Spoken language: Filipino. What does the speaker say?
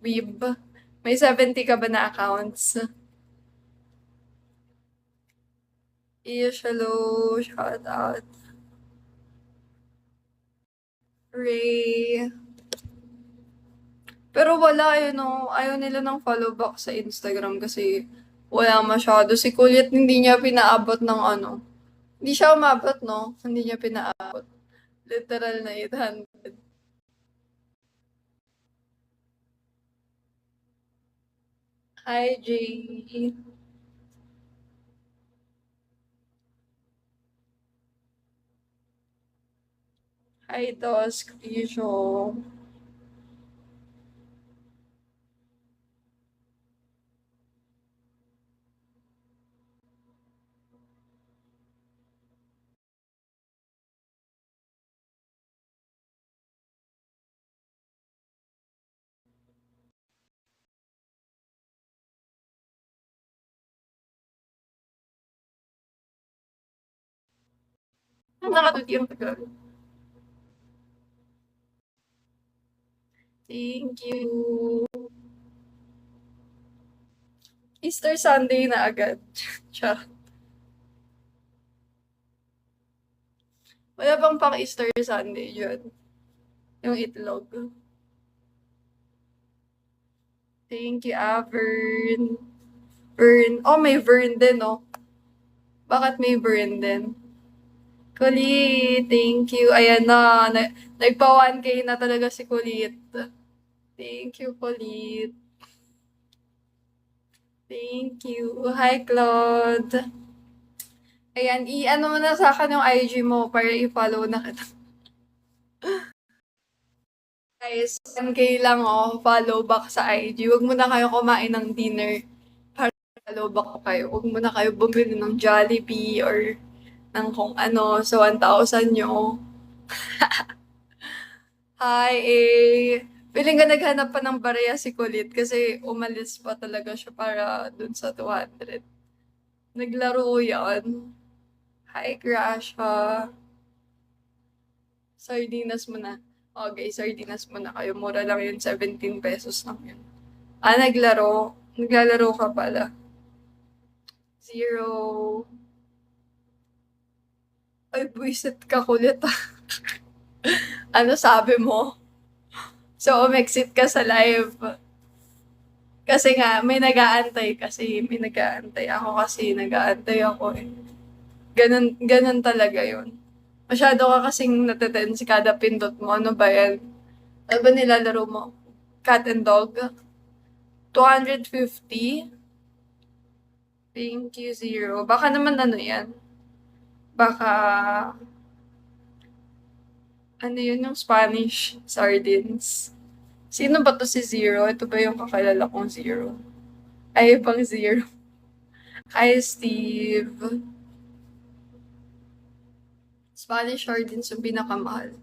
Weeb. May 70 ka ba na accounts? Ish, hello. Shout out. Ray. Pero wala ayaw nila ng follow back sa Instagram kasi wala masyado. Si Kulit hindi niya pinaabot ng hindi siya umabot, no? Hindi niya pinaabot. Literal na 800. Hi, Jay. Hi, Dos, Krisho. Nakatuti yung tagal. Thank you. Easter Sunday na agad. Siya. Wala bang pang Easter Sunday yun? Yung itlog. Thank you, Vern. Vern. Oh, may Vern din, oh. Bakit may Vern din? Kulit, thank you. Ayan na, nagpa 1K na talaga si Kulit. Thank you, Kulit. Thank you. Hi, Claude. Ayan, i-ano mo na sa akin yung IG mo para i-follow na kita. Guys, 1K lang follow back sa IG. Huwag mo na kayo kumain ng dinner para follow back ko kayo. Huwag mo na kayo bumili ng Jollibee or ng kung ano sa 1,000 nyo. Hi, Feeling ka naghanap pa ng barya si Kulit kasi umalis pa talaga siya para dun sa 200. Naglaro yan. Hi, Grasha. Sardinas mo na. Okay, sardinas mo na kayo. Mura lang yun, 17 pesos lang yun. Naglaro. Naglalaro ka pala. 0. Ay, buisit ka Kulit Ano sabi mo? So, umexit ka sa live. Kasi nga, may nag-aantay kasi. May nag-aantay. Ako kasi, nag-aantay ako eh. Ganun talaga yun. Masyado ka kasing natetense kada pindot mo. Ano ba yan? Ano ba nilalaro mo? Cat and dog? 250? Thank you, 0. Baka naman ano yan? Baka, ano yun yung Spanish sardines? Sino ba to si 0? Ito ba yung kakilala kong 0? Ay, ibang 0. Hi, Steve. Spanish sardines yung pinakamahal.